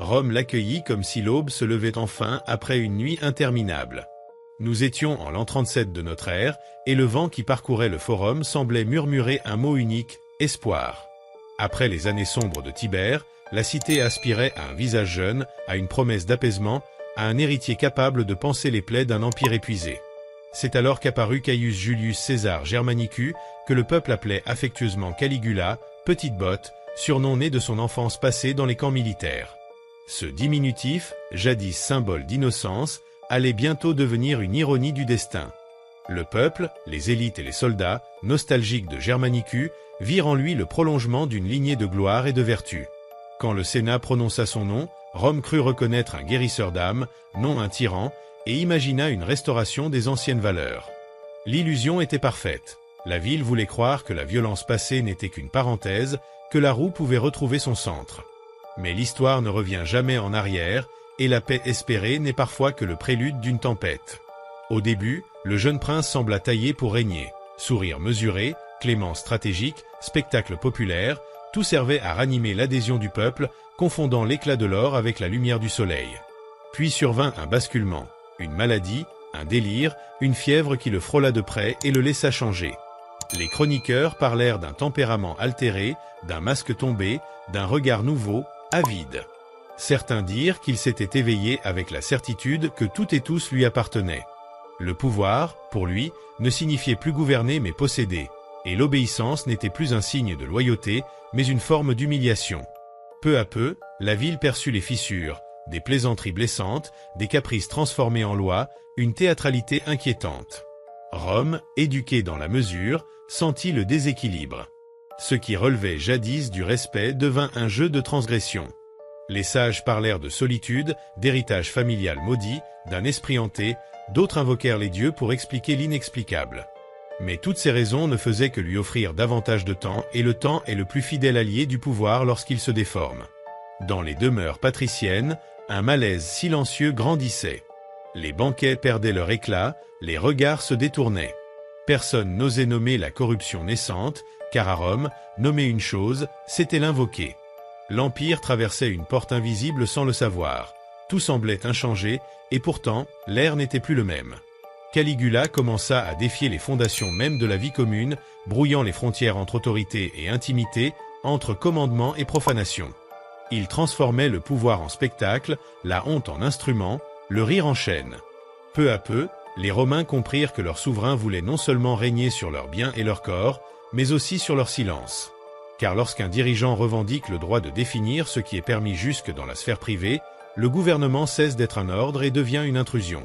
Rome l'accueillit comme si l'aube se levait enfin après une nuit interminable. Nous étions en l'an 37 de notre ère, et le vent qui parcourait le forum semblait murmurer un mot unique, espoir. Après les années sombres de Tibère, la cité aspirait à un visage jeune, à une promesse d'apaisement, à un héritier capable de panser les plaies d'un empire épuisé. C'est alors qu'apparut Caius Julius César Germanicus, que le peuple appelait affectueusement Caligula, Petite Botte, surnom né de son enfance passée dans les camps militaires. Ce diminutif, jadis symbole d'innocence, allait bientôt devenir une ironie du destin. Le peuple, les élites et les soldats, nostalgiques de Germanicus, virent en lui le prolongement d'une lignée de gloire et de vertu. Quand le Sénat prononça son nom, Rome crut reconnaître un guérisseur d'âme, non un tyran, et imagina une restauration des anciennes valeurs. L'illusion était parfaite. La ville voulait croire que la violence passée n'était qu'une parenthèse, que la roue pouvait retrouver son centre. Mais l'histoire ne revient jamais en arrière, et la paix espérée n'est parfois que le prélude d'une tempête. Au début, le jeune prince sembla taillé pour régner. Sourire mesuré, clémence stratégique, spectacle populaire, tout servait à ranimer l'adhésion du peuple, confondant l'éclat de l'or avec la lumière du soleil. Puis survint un basculement, une maladie, un délire, une fièvre qui le frôla de près et le laissa changer. Les chroniqueurs parlèrent d'un tempérament altéré, d'un masque tombé, d'un regard nouveau, avide. Certains dirent qu'il s'était éveillé avec la certitude que tout et tous lui appartenaient. Le pouvoir, pour lui, ne signifiait plus gouverner mais posséder, et l'obéissance n'était plus un signe de loyauté, mais une forme d'humiliation. Peu à peu, la ville perçut les fissures, des plaisanteries blessantes, des caprices transformés en loi, une théâtralité inquiétante. Rome, éduquée dans la mesure, sentit le déséquilibre. Ce qui relevait jadis du respect devint un jeu de transgression. Les sages parlèrent de solitude, d'héritage familial maudit, d'un esprit hanté, d'autres invoquèrent les dieux pour expliquer l'inexplicable. Mais toutes ces raisons ne faisaient que lui offrir davantage de temps, et le temps est le plus fidèle allié du pouvoir lorsqu'il se déforme. Dans les demeures patriciennes, un malaise silencieux grandissait. Les banquets perdaient leur éclat, les regards se détournaient. Personne n'osait nommer la corruption naissante, car à Rome, nommer une chose, c'était l'invoquer. L'Empire traversait une porte invisible sans le savoir. Tout semblait inchangé, et pourtant, l'air n'était plus le même. Caligula commença à défier les fondations mêmes de la vie commune, brouillant les frontières entre autorité et intimité, entre commandement et profanation. Il transformait le pouvoir en spectacle, la honte en instrument, le rire en chaîne. Peu à peu, les Romains comprirent que leur souverain voulait non seulement régner sur leurs biens et leur corps, mais aussi sur leur silence. Car lorsqu'un dirigeant revendique le droit de définir ce qui est permis jusque dans la sphère privée, le gouvernement cesse d'être un ordre et devient une intrusion.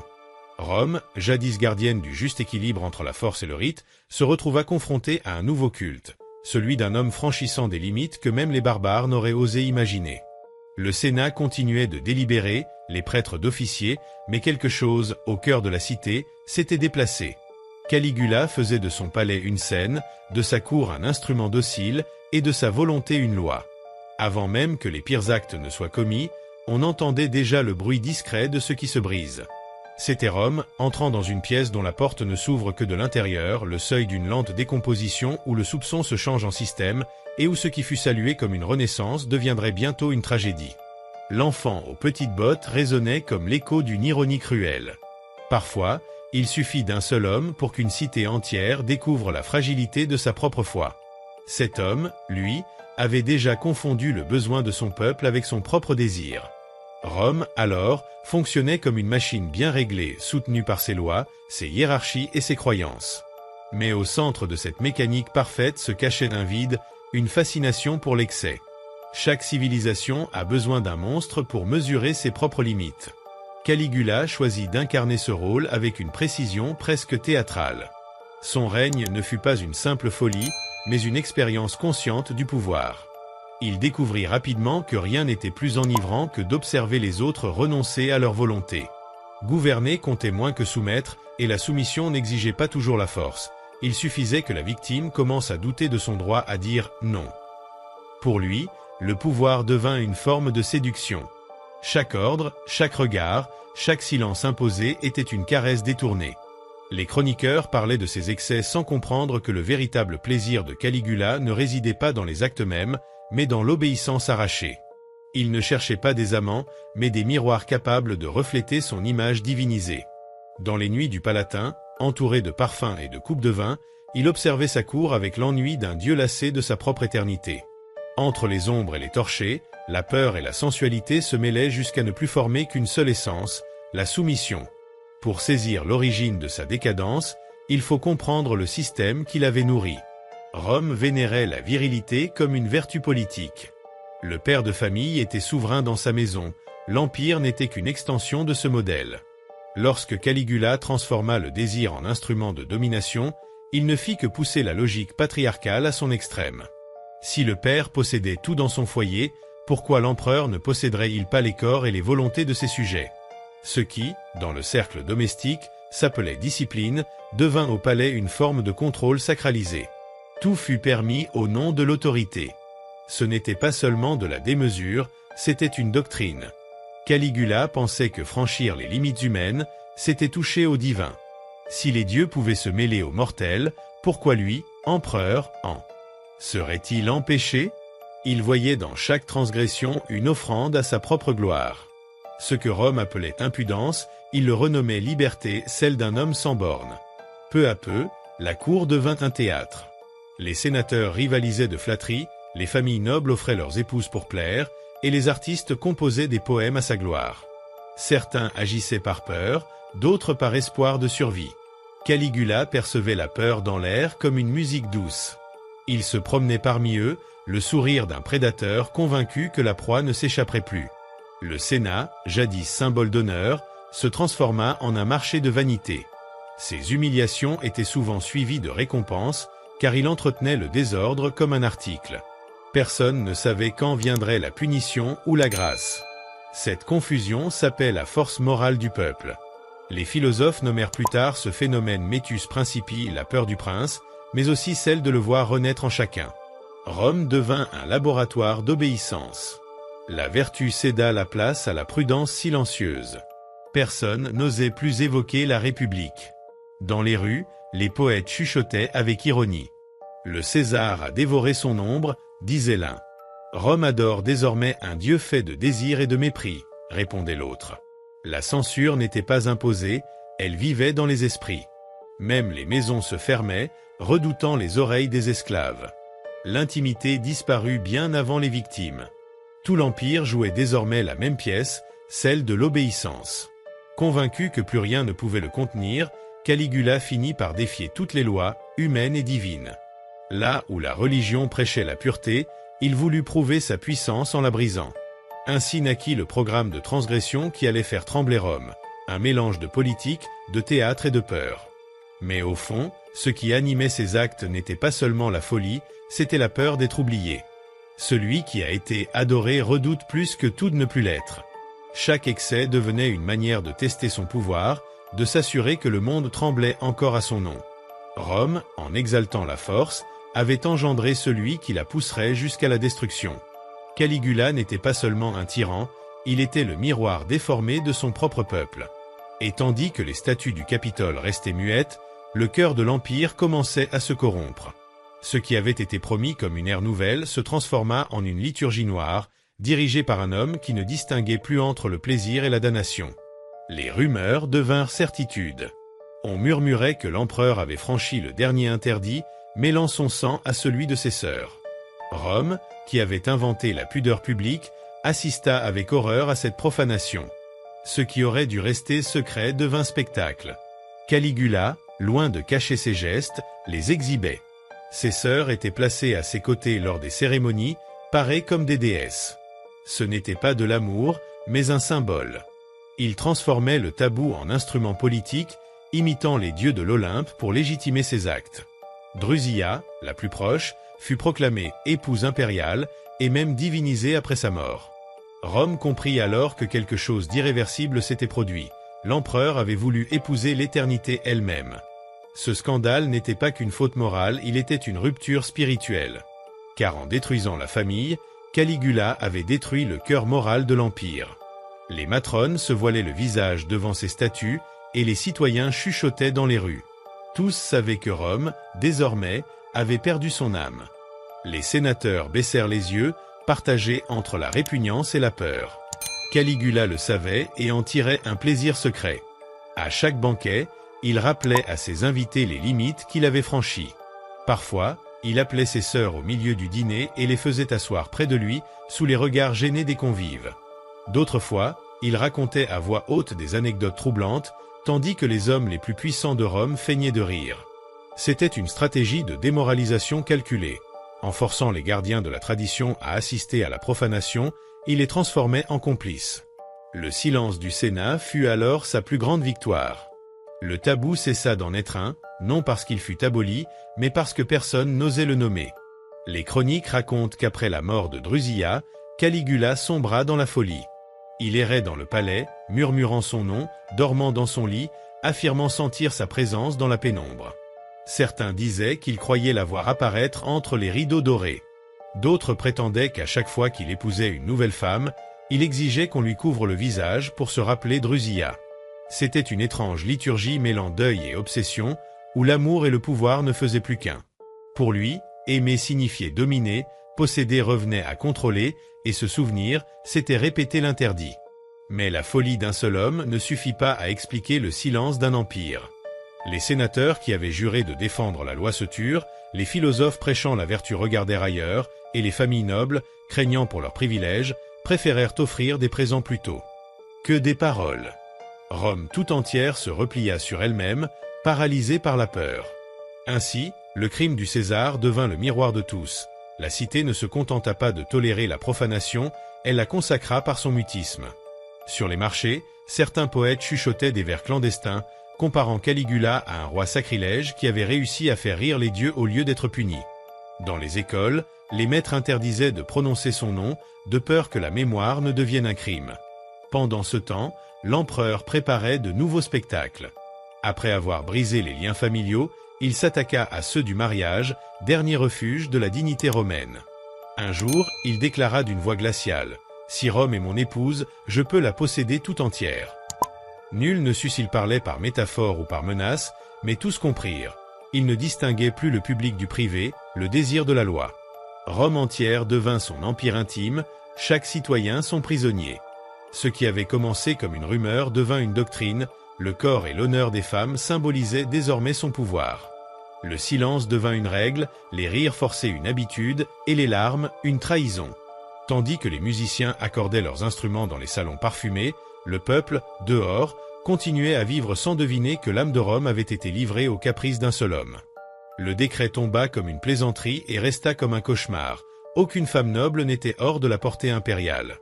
Rome, jadis gardienne du juste équilibre entre la force et le rite, se retrouva confrontée à un nouveau culte, celui d'un homme franchissant des limites que même les barbares n'auraient osé imaginer. Le Sénat continuait de délibérer, les prêtres d'officier, mais quelque chose, au cœur de la cité, s'était déplacé. Caligula faisait de son palais une scène, de sa cour un instrument docile, et de sa volonté une loi. Avant même que les pires actes ne soient commis, on entendait déjà le bruit discret de ce qui se brise. C'était Rome, entrant dans une pièce dont la porte ne s'ouvre que de l'intérieur, le seuil d'une lente décomposition où le soupçon se change en système, et où ce qui fut salué comme une renaissance deviendrait bientôt une tragédie. L'enfant aux petites bottes résonnait comme l'écho d'une ironie cruelle. Parfois, il suffit d'un seul homme pour qu'une cité entière découvre la fragilité de sa propre foi. Cet homme, lui, avait déjà confondu le besoin de son peuple avec son propre désir. Rome, alors, fonctionnait comme une machine bien réglée, soutenue par ses lois, ses hiérarchies et ses croyances. Mais au centre de cette mécanique parfaite se cachait un vide, une fascination pour l'excès. Chaque civilisation a besoin d'un monstre pour mesurer ses propres limites. Caligula choisit d'incarner ce rôle avec une précision presque théâtrale. Son règne ne fut pas une simple folie, mais une expérience consciente du pouvoir. Il découvrit rapidement que rien n'était plus enivrant que d'observer les autres renoncer à leur volonté. Gouverner comptait moins que soumettre, et la soumission n'exigeait pas toujours la force. Il suffisait que la victime commence à douter de son droit à dire non. Pour lui, le pouvoir devint une forme de séduction. Chaque ordre, chaque regard, chaque silence imposé était une caresse détournée. Les chroniqueurs parlaient de ces excès sans comprendre que le véritable plaisir de Caligula ne résidait pas dans les actes mêmes, mais dans l'obéissance arrachée. Il ne cherchait pas des amants, mais des miroirs capables de refléter son image divinisée. Dans les nuits du Palatin, entouré de parfums et de coupes de vin, il observait sa cour avec l'ennui d'un dieu lassé de sa propre éternité. Entre les ombres et les torchers, la peur et la sensualité se mêlaient jusqu'à ne plus former qu'une seule essence, la soumission. Pour saisir l'origine de sa décadence, il faut comprendre le système qui l'avait nourri. Rome vénérait la virilité comme une vertu politique. Le père de famille était souverain dans sa maison, l'empire n'était qu'une extension de ce modèle. Lorsque Caligula transforma le désir en instrument de domination, il ne fit que pousser la logique patriarcale à son extrême. Si le père possédait tout dans son foyer, pourquoi l'empereur ne posséderait-il pas les corps et les volontés de ses sujets? Ce qui, dans le cercle domestique, s'appelait discipline, devint au palais une forme de contrôle sacralisé. Tout fut permis au nom de l'autorité. Ce n'était pas seulement de la démesure, c'était une doctrine. Caligula pensait que franchir les limites humaines, c'était toucher au divin. Si les dieux pouvaient se mêler aux mortels, pourquoi lui, empereur, en serait-il empêché? Il voyait dans chaque transgression une offrande à sa propre gloire. Ce que Rome appelait impudence, il le renommait liberté, celle d'un homme sans bornes. Peu à peu, la cour devint un théâtre. Les sénateurs rivalisaient de flatteries, les familles nobles offraient leurs épouses pour plaire, et les artistes composaient des poèmes à sa gloire. Certains agissaient par peur, d'autres par espoir de survie. Caligula percevait la peur dans l'air comme une musique douce. Il se promenait parmi eux, le sourire d'un prédateur convaincu que la proie ne s'échapperait plus. Le Sénat, jadis symbole d'honneur, se transforma en un marché de vanité. Ces humiliations étaient souvent suivies de récompenses, car il entretenait le désordre comme un article. Personne ne savait quand viendrait la punition ou la grâce. Cette confusion sapait la force morale du peuple. Les philosophes nommèrent plus tard ce phénomène metus principii, la peur du prince, mais aussi celle de le voir renaître en chacun. Rome devint un laboratoire d'obéissance. La vertu céda la place à la prudence silencieuse. Personne n'osait plus évoquer la République. Dans les rues, les poètes chuchotaient avec ironie. Le César a dévoré son ombre, disait l'un. Rome adore désormais un dieu fait de désir et de mépris, répondait l'autre. La censure n'était pas imposée, elle vivait dans les esprits. Même les maisons se fermaient, redoutant les oreilles des esclaves. L'intimité disparut bien avant les victimes. Tout l'Empire jouait désormais la même pièce, celle de l'obéissance. Convaincu que plus rien ne pouvait le contenir, Caligula finit par défier toutes les lois, humaines et divines. Là où la religion prêchait la pureté, il voulut prouver sa puissance en la brisant. Ainsi naquit le programme de transgression qui allait faire trembler Rome, un mélange de politique, de théâtre et de peur. Mais au fond, ce qui animait ces actes n'était pas seulement la folie, c'était la peur d'être oublié. Celui qui a été adoré redoute plus que tout de ne plus l'être. Chaque excès devenait une manière de tester son pouvoir, de s'assurer que le monde tremblait encore à son nom. Rome, en exaltant la force, avait engendré celui qui la pousserait jusqu'à la destruction. Caligula n'était pas seulement un tyran, il était le miroir déformé de son propre peuple. Et tandis que les statues du Capitole restaient muettes, le cœur de l'Empire commençait à se corrompre. Ce qui avait été promis comme une ère nouvelle se transforma en une liturgie noire, dirigée par un homme qui ne distinguait plus entre le plaisir et la damnation. Les rumeurs devinrent certitudes. On murmurait que l'empereur avait franchi le dernier interdit, mêlant son sang à celui de ses sœurs. Rome, qui avait inventé la pudeur publique, assista avec horreur à cette profanation. Ce qui aurait dû rester secret devint spectacle. Caligula, loin de cacher ses gestes, les exhibait. Ses sœurs étaient placées à ses côtés lors des cérémonies, parées comme des déesses. Ce n'était pas de l'amour, mais un symbole. Il transformait le tabou en instrument politique, imitant les dieux de l'Olympe pour légitimer ses actes. Drusilla, la plus proche, fut proclamée épouse impériale et même divinisée après sa mort. Rome comprit alors que quelque chose d'irréversible s'était produit. L'empereur avait voulu épouser l'éternité elle-même. Ce scandale n'était pas qu'une faute morale, il était une rupture spirituelle. Car en détruisant la famille, Caligula avait détruit le cœur moral de l'Empire. Les matrones se voilaient le visage devant ces statues et les citoyens chuchotaient dans les rues. Tous savaient que Rome, désormais, avait perdu son âme. Les sénateurs baissèrent les yeux, partagé entre la répugnance et la peur. Caligula le savait et en tirait un plaisir secret. À chaque banquet, il rappelait à ses invités les limites qu'il avait franchies. Parfois, il appelait ses sœurs au milieu du dîner et les faisait asseoir près de lui, sous les regards gênés des convives. D'autres fois, il racontait à voix haute des anecdotes troublantes, tandis que les hommes les plus puissants de Rome feignaient de rire. C'était une stratégie de démoralisation calculée. En forçant les gardiens de la tradition à assister à la profanation, il les transformait en complices. Le silence du Sénat fut alors sa plus grande victoire. Le tabou cessa d'en être un, non parce qu'il fut aboli, mais parce que personne n'osait le nommer. Les chroniques racontent qu'après la mort de Drusilla, Caligula sombra dans la folie. Il errait dans le palais, murmurant son nom, dormant dans son lit, affirmant sentir sa présence dans la pénombre. Certains disaient qu'il croyait la voir apparaître entre les rideaux dorés. D'autres prétendaient qu'à chaque fois qu'il épousait une nouvelle femme, il exigeait qu'on lui couvre le visage pour se rappeler Drusilla. C'était une étrange liturgie mêlant deuil et obsession, où l'amour et le pouvoir ne faisaient plus qu'un. Pour lui, aimer signifiait dominer, posséder revenait à contrôler, et se souvenir, c'était répéter l'interdit. Mais la folie d'un seul homme ne suffit pas à expliquer le silence d'un empire. Les sénateurs qui avaient juré de défendre la loi se turent, les philosophes prêchant la vertu regardèrent ailleurs, et les familles nobles, craignant pour leurs privilèges, préférèrent offrir des présents plus tôt. Que des paroles! Rome tout entière se replia sur elle-même, paralysée par la peur. Ainsi, le crime du César devint le miroir de tous. La cité ne se contenta pas de tolérer la profanation, elle la consacra par son mutisme. Sur les marchés, certains poètes chuchotaient des vers clandestins, comparant Caligula à un roi sacrilège qui avait réussi à faire rire les dieux au lieu d'être puni. Dans les écoles, les maîtres interdisaient de prononcer son nom, de peur que la mémoire ne devienne un crime. Pendant ce temps, l'empereur préparait de nouveaux spectacles. Après avoir brisé les liens familiaux, il s'attaqua à ceux du mariage, dernier refuge de la dignité romaine. Un jour, il déclara d'une voix glaciale « Si Rome est mon épouse, je peux la posséder tout entière ». Nul ne sut s'il parlait par métaphore ou par menace, mais tous comprirent. Il ne distinguait plus le public du privé, le désir de la loi. Rome entière devint son empire intime, chaque citoyen son prisonnier. Ce qui avait commencé comme une rumeur devint une doctrine, le corps et l'honneur des femmes symbolisaient désormais son pouvoir. Le silence devint une règle, les rires forcés une habitude, et les larmes une trahison. Tandis que les musiciens accordaient leurs instruments dans les salons parfumés, le peuple, dehors, continuait à vivre sans deviner que l'âme de Rome avait été livrée aux caprices d'un seul homme. Le décret tomba comme une plaisanterie et resta comme un cauchemar. Aucune femme noble n'était hors de la portée impériale.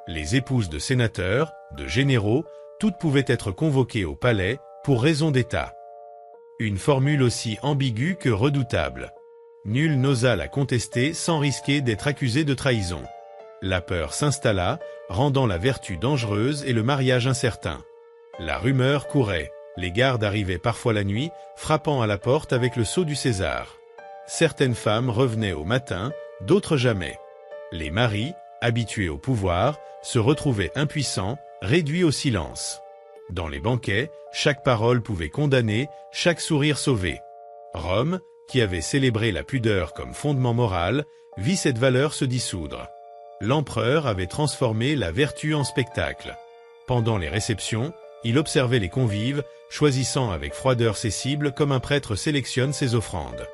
Les épouses de sénateurs, de généraux, toutes pouvaient être convoquées au palais pour raison d'État. Une formule aussi ambiguë que redoutable. Nul n'osa la contester sans risquer d'être accusé de trahison. La peur s'installa, rendant la vertu dangereuse et le mariage incertain. La rumeur courait, les gardes arrivaient parfois la nuit, frappant à la porte avec le sceau du César. Certaines femmes revenaient au matin, d'autres jamais. Les maris, habitués au pouvoir, se retrouvaient impuissants, réduits au silence. Dans les banquets, chaque parole pouvait condamner, chaque sourire sauver. Rome, qui avait célébré la pudeur comme fondement moral, vit cette valeur se dissoudre. L'empereur avait transformé la vertu en spectacle. Pendant les réceptions, il observait les convives, choisissant avec froideur ses cibles comme un prêtre sélectionne ses offrandes.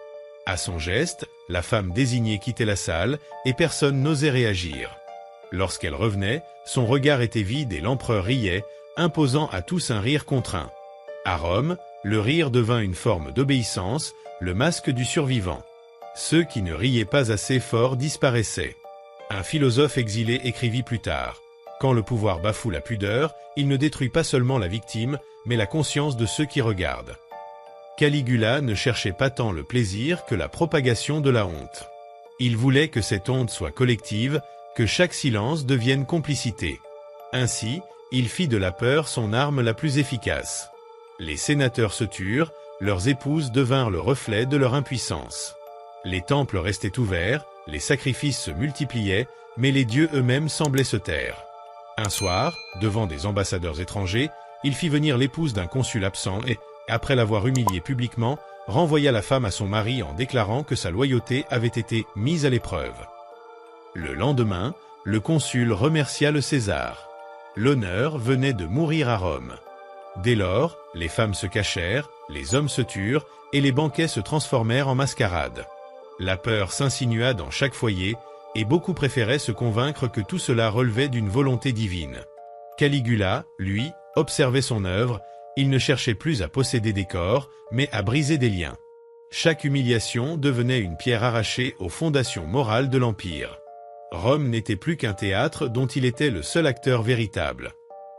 À son geste, la femme désignée quittait la salle et personne n'osait réagir. Lorsqu'elle revenait, son regard était vide et l'empereur riait, imposant à tous un rire contraint. À Rome, le rire devint une forme d'obéissance, le masque du survivant. Ceux qui ne riaient pas assez fort disparaissaient. Un philosophe exilé écrivit plus tard « Quand le pouvoir bafoue la pudeur, il ne détruit pas seulement la victime, mais la conscience de ceux qui regardent. » Caligula ne cherchait pas tant le plaisir que la propagation de la honte. Il voulait que cette honte soit collective, que chaque silence devienne complicité. Ainsi, il fit de la peur son arme la plus efficace. Les sénateurs se turent, leurs épouses devinrent le reflet de leur impuissance. Les temples restaient ouverts, les sacrifices se multipliaient, mais les dieux eux-mêmes semblaient se taire. Un soir, devant des ambassadeurs étrangers, il fit venir l'épouse d'un consul absent et, après l'avoir humiliée publiquement, renvoya la femme à son mari en déclarant que sa loyauté avait été mise à l'épreuve. Le lendemain, le consul remercia le César. L'honneur venait de mourir à Rome. Dès lors, les femmes se cachèrent, les hommes se turent, et les banquets se transformèrent en mascarade. La peur s'insinua dans chaque foyer, et beaucoup préféraient se convaincre que tout cela relevait d'une volonté divine. Caligula, lui, observait son œuvre, il ne cherchait plus à posséder des corps, mais à briser des liens. Chaque humiliation devenait une pierre arrachée aux fondations morales de l'Empire. Rome n'était plus qu'un théâtre dont il était le seul acteur véritable.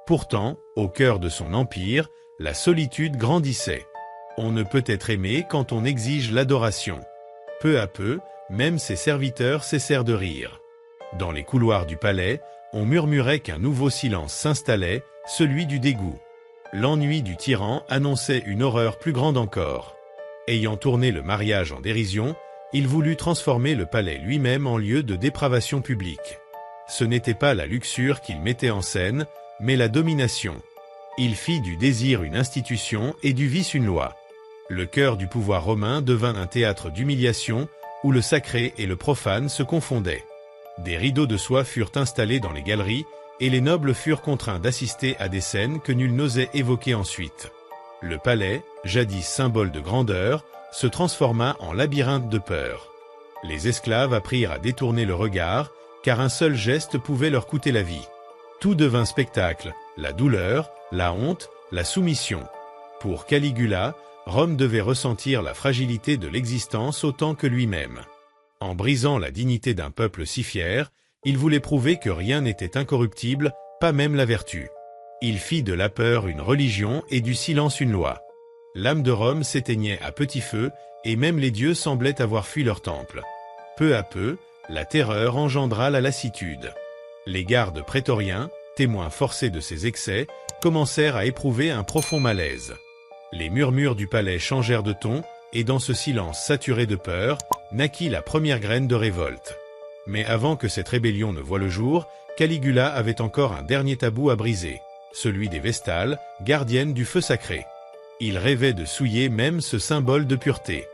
Pourtant, au cœur de son empire, la solitude grandissait. On ne peut être aimé quand on exige l'adoration. Peu à peu, même ses serviteurs cessèrent de rire. Dans les couloirs du palais, on murmurait qu'un nouveau silence s'installait, celui du dégoût. L'ennui du tyran annonçait une horreur plus grande encore. Ayant tourné le mariage en dérision, il voulut transformer le palais lui-même en lieu de dépravation publique. Ce n'était pas la luxure qu'il mettait en scène, mais la domination. Il fit du désir une institution et du vice une loi. Le cœur du pouvoir romain devint un théâtre d'humiliation, où le sacré et le profane se confondaient. Des rideaux de soie furent installés dans les galeries, et les nobles furent contraints d'assister à des scènes que nul n'osait évoquer ensuite. Le palais, jadis symbole de grandeur, se transforma en labyrinthe de peur. Les esclaves apprirent à détourner le regard, car un seul geste pouvait leur coûter la vie. Tout devint spectacle, la douleur, la honte, la soumission. Pour Caligula, Rome devait ressentir la fragilité de l'existence autant que lui-même. En brisant la dignité d'un peuple si fier, il voulait prouver que rien n'était incorruptible, pas même la vertu. Il fit de la peur une religion et du silence une loi. L'âme de Rome s'éteignait à petit feu, et même les dieux semblaient avoir fui leur temple. Peu à peu, la terreur engendra la lassitude. Les gardes prétoriens, témoins forcés de ces excès, commencèrent à éprouver un profond malaise. Les murmures du palais changèrent de ton, et dans ce silence saturé de peur, naquit la première graine de révolte. Mais avant que cette rébellion ne voie le jour, Caligula avait encore un dernier tabou à briser, celui des Vestales, gardiennes du feu sacré. Il rêvait de souiller même ce symbole de pureté.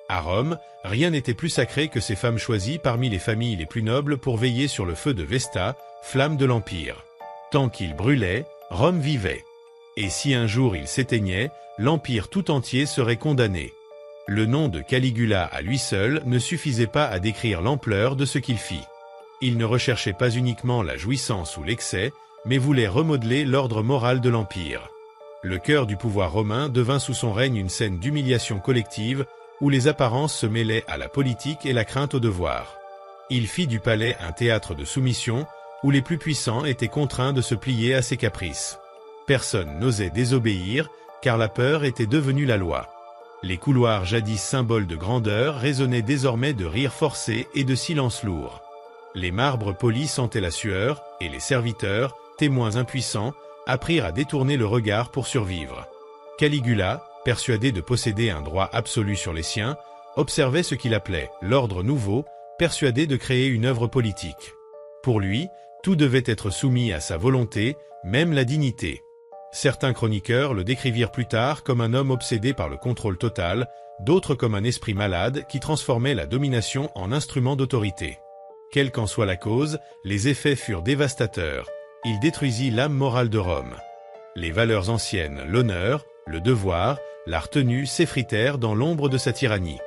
À Rome, rien n'était plus sacré que ces femmes choisies parmi les familles les plus nobles pour veiller sur le feu de Vesta, flamme de l'Empire. Tant qu'il brûlait, Rome vivait. Et si un jour il s'éteignait, l'Empire tout entier serait condamné. Le nom de Caligula à lui seul ne suffisait pas à décrire l'ampleur de ce qu'il fit. Il ne recherchait pas uniquement la jouissance ou l'excès, mais voulait remodeler l'ordre moral de l'Empire. Le cœur du pouvoir romain devint sous son règne une scène d'humiliation collective, où les apparences se mêlaient à la politique et la crainte au devoir. Il fit du palais un théâtre de soumission, où les plus puissants étaient contraints de se plier à ses caprices. Personne n'osait désobéir, car la peur était devenue la loi. Les couloirs jadis symboles de grandeur résonnaient désormais de rires forcés et de silences lourds. Les marbres polis sentaient la sueur, et les serviteurs, témoins impuissants, apprirent à détourner le regard pour survivre. Caligula, persuadé de posséder un droit absolu sur les siens, observait ce qu'il appelait l'ordre nouveau, persuadé de créer une œuvre politique. Pour lui, tout devait être soumis à sa volonté, même la dignité. Certains chroniqueurs le décrivirent plus tard comme un homme obsédé par le contrôle total, d'autres comme un esprit malade qui transformait la domination en instrument d'autorité. Quelle qu'en soit la cause, les effets furent dévastateurs. Il détruisit l'âme morale de Rome. Les valeurs anciennes, l'honneur, le devoir, la retenue s'effritèrent dans l'ombre de sa tyrannie.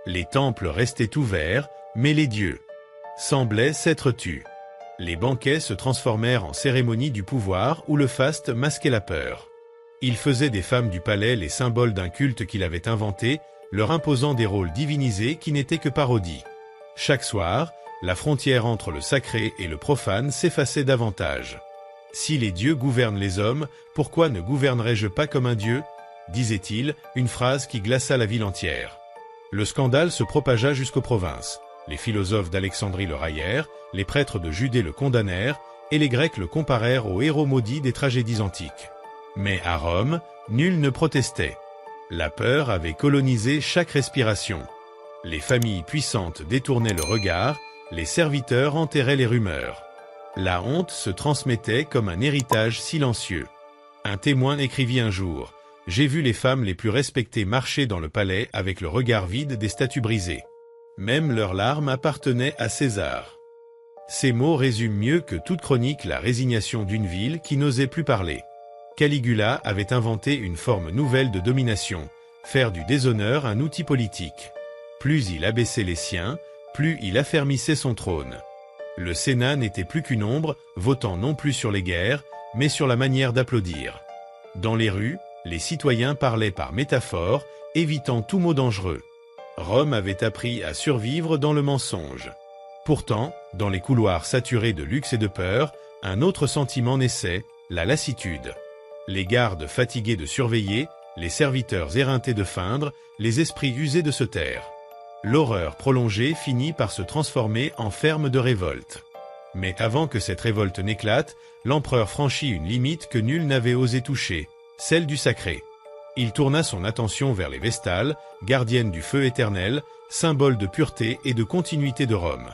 Les temples restaient ouverts, mais les dieux semblaient s'être tus. Les banquets se transformèrent en cérémonies du pouvoir où le faste masquait la peur. Il faisait des femmes du palais les symboles d'un culte qu'il avait inventé, leur imposant des rôles divinisés qui n'étaient que parodies. Chaque soir, la frontière entre le sacré et le profane s'effaçait davantage. « Si les dieux gouvernent les hommes, pourquoi ne gouvernerais-je pas comme un dieu ?» disait-il, une phrase qui glaça la ville entière. Le scandale se propagea jusqu'aux provinces. Les philosophes d'Alexandrie le raillèrent, les prêtres de Judée le condamnèrent, et les Grecs le comparèrent aux héros maudits des tragédies antiques. Mais à Rome, nul ne protestait. La peur avait colonisé chaque respiration. Les familles puissantes détournaient le regard, les serviteurs enterraient les rumeurs. La honte se transmettait comme un héritage silencieux. Un témoin écrivit un jour « J'ai vu les femmes les plus respectées marcher dans le palais avec le regard vide des statues brisées. Même leurs larmes appartenaient à César. » Ces mots résument mieux que toute chronique la résignation d'une ville qui n'osait plus parler. Caligula avait inventé une forme nouvelle de domination, faire du déshonneur un outil politique. Plus il abaissait les siens, plus il affermissait son trône. Le Sénat n'était plus qu'une ombre, votant non plus sur les guerres, mais sur la manière d'applaudir. Dans les rues, les citoyens parlaient par métaphore, évitant tout mot dangereux. Rome avait appris à survivre dans le mensonge. Pourtant, dans les couloirs saturés de luxe et de peur, un autre sentiment naissait, la lassitude. Les gardes fatigués de surveiller, les serviteurs éreintés de feindre, les esprits usés de se taire. L'horreur prolongée finit par se transformer en ferme de révolte. Mais avant que cette révolte n'éclate, l'empereur franchit une limite que nul n'avait osé toucher, celle du sacré. Il tourna son attention vers les Vestales, gardiennes du feu éternel, symbole de pureté et de continuité de Rome.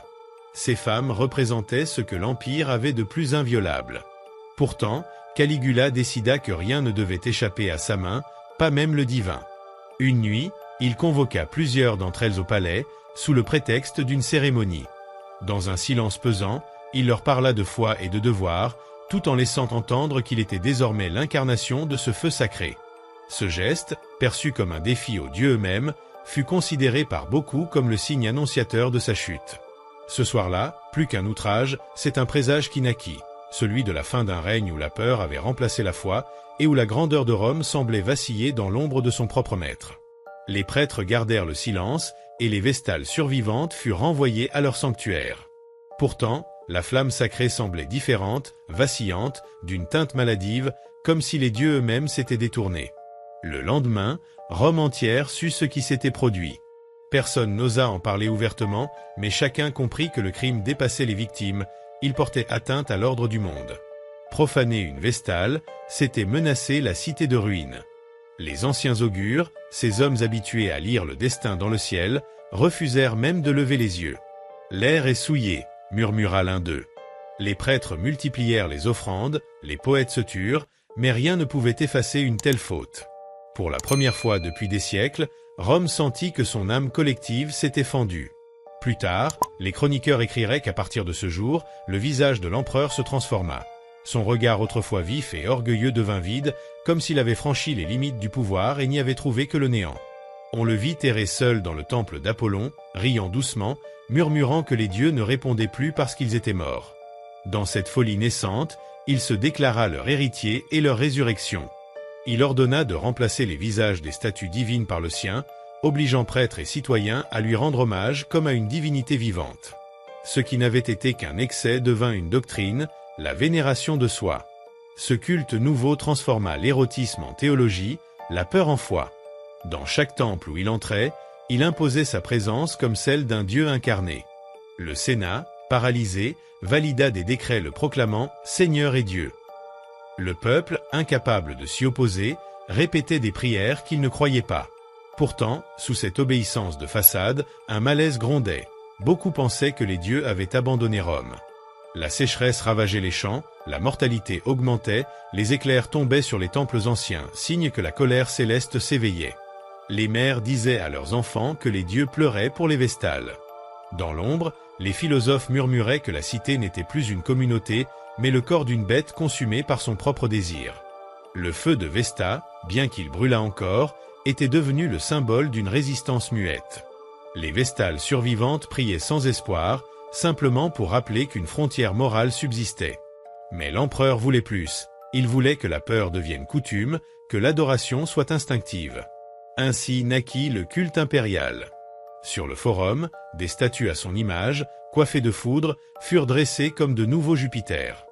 Ces femmes représentaient ce que l'Empire avait de plus inviolable. Pourtant, Caligula décida que rien ne devait échapper à sa main, pas même le divin. Une nuit, il convoqua plusieurs d'entre elles au palais, sous le prétexte d'une cérémonie. Dans un silence pesant, il leur parla de foi et de devoir, tout en laissant entendre qu'il était désormais l'incarnation de ce feu sacré. Ce geste, perçu comme un défi aux dieux eux-mêmes, fut considéré par beaucoup comme le signe annonciateur de sa chute. Ce soir-là, plus qu'un outrage, c'est un présage qui naquit, celui de la fin d'un règne où la peur avait remplacé la foi et où la grandeur de Rome semblait vaciller dans l'ombre de son propre maître. Les prêtres gardèrent le silence et les Vestales survivantes furent renvoyées à leur sanctuaire. Pourtant, la flamme sacrée semblait différente, vacillante, d'une teinte maladive, comme si les dieux eux-mêmes s'étaient détournés. Le lendemain, Rome entière sut ce qui s'était produit. Personne n'osa en parler ouvertement, mais chacun comprit que le crime dépassait les victimes, il portait atteinte à l'ordre du monde. Profaner une Vestale, c'était menacer la cité de ruine. Les anciens augures, ces hommes habitués à lire le destin dans le ciel, refusèrent même de lever les yeux. « L'air est souillé », murmura l'un d'eux. Les prêtres multiplièrent les offrandes, les poètes se turent, mais rien ne pouvait effacer une telle faute. Pour la première fois depuis des siècles, Rome sentit que son âme collective s'était fendue. Plus tard, les chroniqueurs écriraient qu'à partir de ce jour, le visage de l'empereur se transforma. Son regard autrefois vif et orgueilleux devint vide, comme s'il avait franchi les limites du pouvoir et n'y avait trouvé que le néant. On le vit errer seul dans le temple d'Apollon, riant doucement, murmurant que les dieux ne répondaient plus parce qu'ils étaient morts. Dans cette folie naissante, il se déclara leur héritier et leur résurrection. Il ordonna de remplacer les visages des statues divines par le sien, obligeant prêtres et citoyens à lui rendre hommage comme à une divinité vivante. Ce qui n'avait été qu'un excès devint une doctrine, la vénération de soi. Ce culte nouveau transforma l'érotisme en théologie, la peur en foi. Dans chaque temple où il entrait, il imposait sa présence comme celle d'un dieu incarné. Le Sénat, paralysé, valida des décrets le proclamant « Seigneur et Dieu ». Le peuple, incapable de s'y opposer, répétait des prières qu'il ne croyait pas. Pourtant, sous cette obéissance de façade, un malaise grondait. Beaucoup pensaient que les dieux avaient abandonné Rome. La sécheresse ravageait les champs, la mortalité augmentait, les éclairs tombaient sur les temples anciens, signe que la colère céleste s'éveillait. Les mères disaient à leurs enfants que les dieux pleuraient pour les Vestales. Dans l'ombre, les philosophes murmuraient que la cité n'était plus une communauté, mais le corps d'une bête consumée par son propre désir. Le feu de Vesta, bien qu'il brûlât encore, était devenu le symbole d'une résistance muette. Les Vestales survivantes priaient sans espoir, simplement pour rappeler qu'une frontière morale subsistait. Mais l'empereur voulait plus, il voulait que la peur devienne coutume, que l'adoration soit instinctive. Ainsi naquit le culte impérial. Sur le forum, des statues à son image, coiffées de foudre, furent dressées comme de nouveaux Jupiters.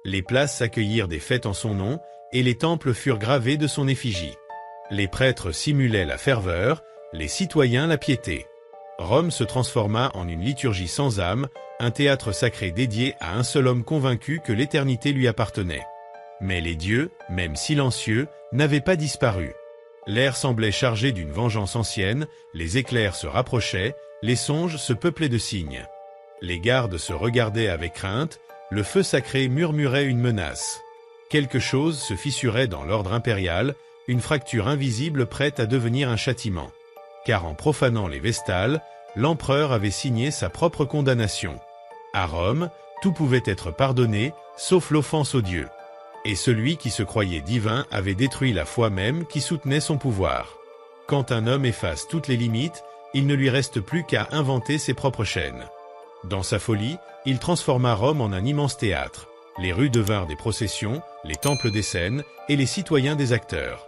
Les places accueillirent des fêtes en son nom, et les temples furent gravés de son effigie. Les prêtres simulaient la ferveur, les citoyens la piété. Rome se transforma en une liturgie sans âme, un théâtre sacré dédié à un seul homme convaincu que l'éternité lui appartenait. Mais les dieux, même silencieux, n'avaient pas disparu. L'air semblait chargé d'une vengeance ancienne, les éclairs se rapprochaient, les songes se peuplaient de signes. Les gardes se regardaient avec crainte, le feu sacré murmurait une menace. Quelque chose se fissurait dans l'ordre impérial, une fracture invisible prête à devenir un châtiment. Car en profanant les Vestales, l'empereur avait signé sa propre condamnation. À Rome, Tout pouvait être pardonné, sauf l'offense aux dieux. Et celui qui se croyait divin avait détruit la foi même qui soutenait son pouvoir. Quand un homme efface toutes les limites, il ne lui reste plus qu'à inventer ses propres chaînes. Dans sa folie, il transforma Rome en un immense théâtre. Les rues devinrent des processions, les temples des scènes, et les citoyens des acteurs.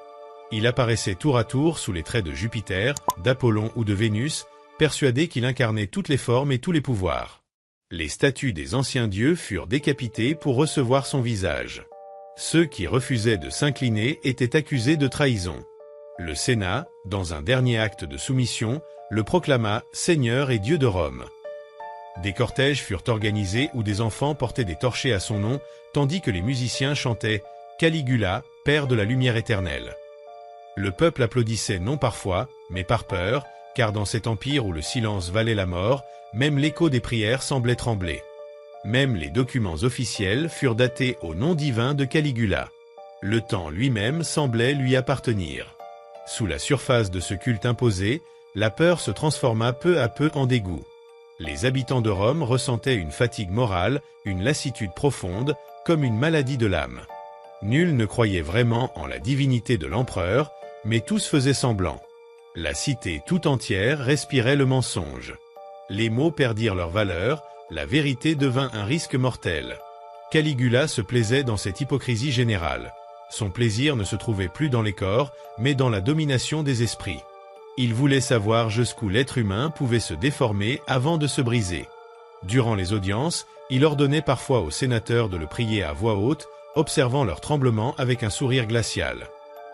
Il apparaissait tour à tour sous les traits de Jupiter, d'Apollon ou de Vénus, persuadé qu'il incarnait toutes les formes et tous les pouvoirs. Les statues des anciens dieux furent décapitées pour recevoir son visage. Ceux qui refusaient de s'incliner étaient accusés de trahison. Le Sénat, dans un dernier acte de soumission, le proclama Seigneur et Dieu de Rome. Des cortèges furent organisés où des enfants portaient des torchets à son nom, tandis que les musiciens chantaient « Caligula, Père de la lumière éternelle ». Le peuple applaudissait non par foi, mais par peur, car dans cet empire où le silence valait la mort, même l'écho des prières semblait trembler. Même les documents officiels furent datés au nom divin de Caligula. Le temps lui-même semblait lui appartenir. Sous la surface de ce culte imposé, la peur se transforma peu à peu en dégoût. Les habitants de Rome ressentaient une fatigue morale, une lassitude profonde, comme une maladie de l'âme. Nul ne croyait vraiment en la divinité de l'empereur, mais tous faisaient semblant. La cité tout entière respirait le mensonge. Les mots perdirent leur valeur, la vérité devint un risque mortel. Caligula se plaisait dans cette hypocrisie générale. Son plaisir ne se trouvait plus dans les corps, mais dans la domination des esprits. Il voulait savoir jusqu'où l'être humain pouvait se déformer avant de se briser. Durant les audiences, il ordonnait parfois aux sénateurs de le prier à voix haute, observant leur tremblement avec un sourire glacial.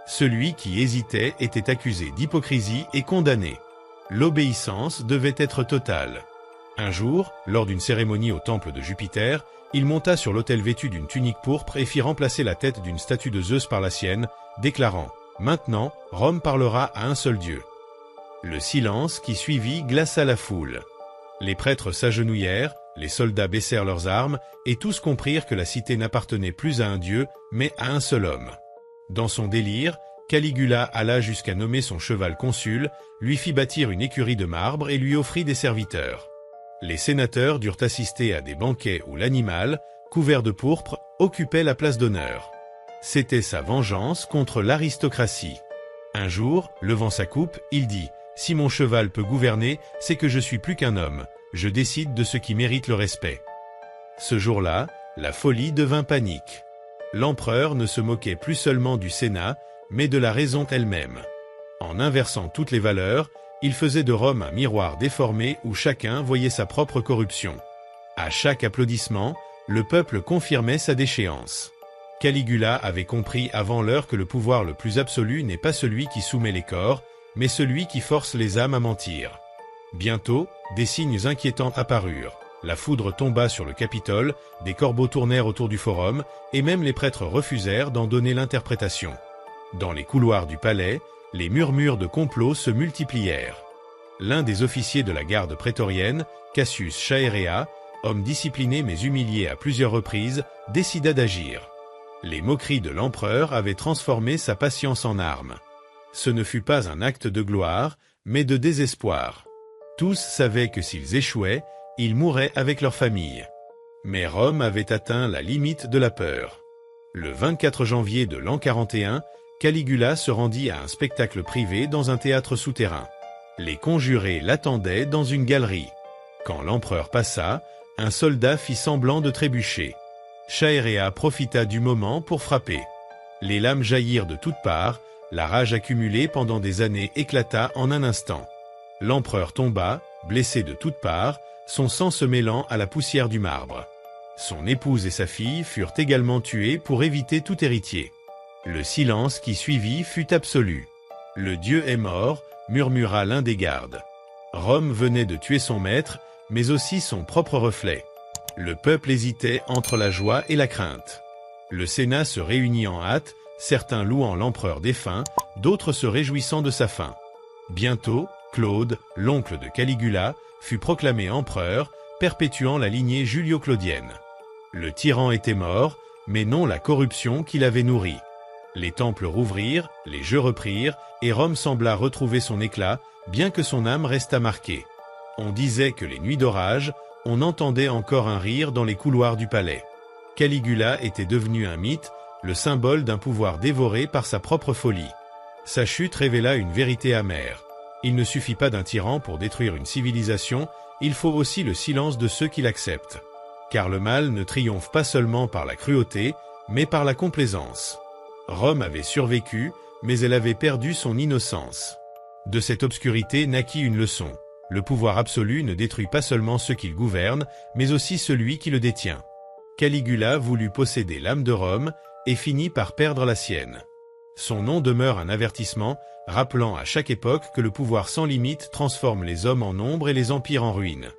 Celui qui hésitait était accusé d'hypocrisie et condamné. L'obéissance devait être totale. Un jour, lors d'une cérémonie au temple de Jupiter, il monta sur l'autel vêtu d'une tunique pourpre et fit remplacer la tête d'une statue de Zeus par la sienne, déclarant « Maintenant, Rome parlera à un seul Dieu ». Le silence qui suivit glaça la foule. Les prêtres s'agenouillèrent, les soldats baissèrent leurs armes, et tous comprirent que la cité n'appartenait plus à un dieu, mais à un seul homme. Dans son délire, Caligula alla jusqu'à nommer son cheval consul, lui fit bâtir une écurie de marbre et lui offrit des serviteurs. Les sénateurs durent assister à des banquets où l'animal, couvert de pourpre, occupait la place d'honneur. C'était sa vengeance contre l'aristocratie. Un jour, levant sa coupe, il dit « Si mon cheval peut gouverner, c'est que je suis plus qu'un homme. Je décide de ce qui mérite le respect. » Ce jour-là, la folie devint panique. L'empereur ne se moquait plus seulement du Sénat, mais de la raison elle-même. En inversant toutes les valeurs, il faisait de Rome un miroir déformé où chacun voyait sa propre corruption. À chaque applaudissement, le peuple confirmait sa déchéance. Caligula avait compris avant l'heure que le pouvoir le plus absolu n'est pas celui qui soumet les corps, mais celui qui force les âmes à mentir. Bientôt, des signes inquiétants apparurent. La foudre tomba sur le Capitole, des corbeaux tournèrent autour du forum, et même les prêtres refusèrent d'en donner l'interprétation. Dans les couloirs du palais, les murmures de complot se multiplièrent. L'un des officiers de la garde prétorienne, Cassius Chaerea, homme discipliné mais humilié à plusieurs reprises, décida d'agir. Les moqueries de l'empereur avaient transformé sa patience en arme. Ce ne fut pas un acte de gloire, mais de désespoir. Tous savaient que s'ils échouaient, ils mourraient avec leur famille. Mais Rome avait atteint la limite de la peur. Le 24 janvier de l'an 41, Caligula se rendit à un spectacle privé dans un théâtre souterrain. Les conjurés l'attendaient dans une galerie. Quand l'empereur passa, un soldat fit semblant de trébucher. Chaerea profita du moment pour frapper. Les lames jaillirent de toutes parts, la rage accumulée pendant des années éclata en un instant. L'empereur tomba, blessé de toutes parts, son sang se mêlant à la poussière du marbre. Son épouse et sa fille furent également tuées pour éviter tout héritier. Le silence qui suivit fut absolu. « Le Dieu est mort », murmura l'un des gardes. Rome venait de tuer son maître, mais aussi son propre reflet. Le peuple hésitait entre la joie et la crainte. Le Sénat se réunit en hâte, certains louant l'empereur défunt, d'autres se réjouissant de sa fin. Bientôt, Claude, l'oncle de Caligula, fut proclamé empereur, perpétuant la lignée julio-claudienne. Le tyran était mort, mais non la corruption qui l'avait nourri. Les temples rouvrirent, les jeux reprirent, et Rome sembla retrouver son éclat, bien que son âme restât marquée. On disait que les nuits d'orage, On entendait encore un rire dans les couloirs du palais. Caligula était devenu un mythe, le symbole d'un pouvoir dévoré par sa propre folie. Sa chute révéla une vérité amère. Il ne suffit pas d'un tyran pour détruire une civilisation, il faut aussi le silence de ceux qui l'acceptent. Car le mal ne triomphe pas seulement par la cruauté, mais par la complaisance. Rome avait survécu, mais elle avait perdu son innocence. De cette obscurité naquit une leçon. Le pouvoir absolu ne détruit pas seulement ceux qu'il gouverne, mais aussi celui qui le détient. Caligula voulut posséder l'âme de Rome et finit par perdre la sienne. Son nom demeure un avertissement, rappelant à chaque époque que le pouvoir sans limite transforme les hommes en ombre et les empires en ruine.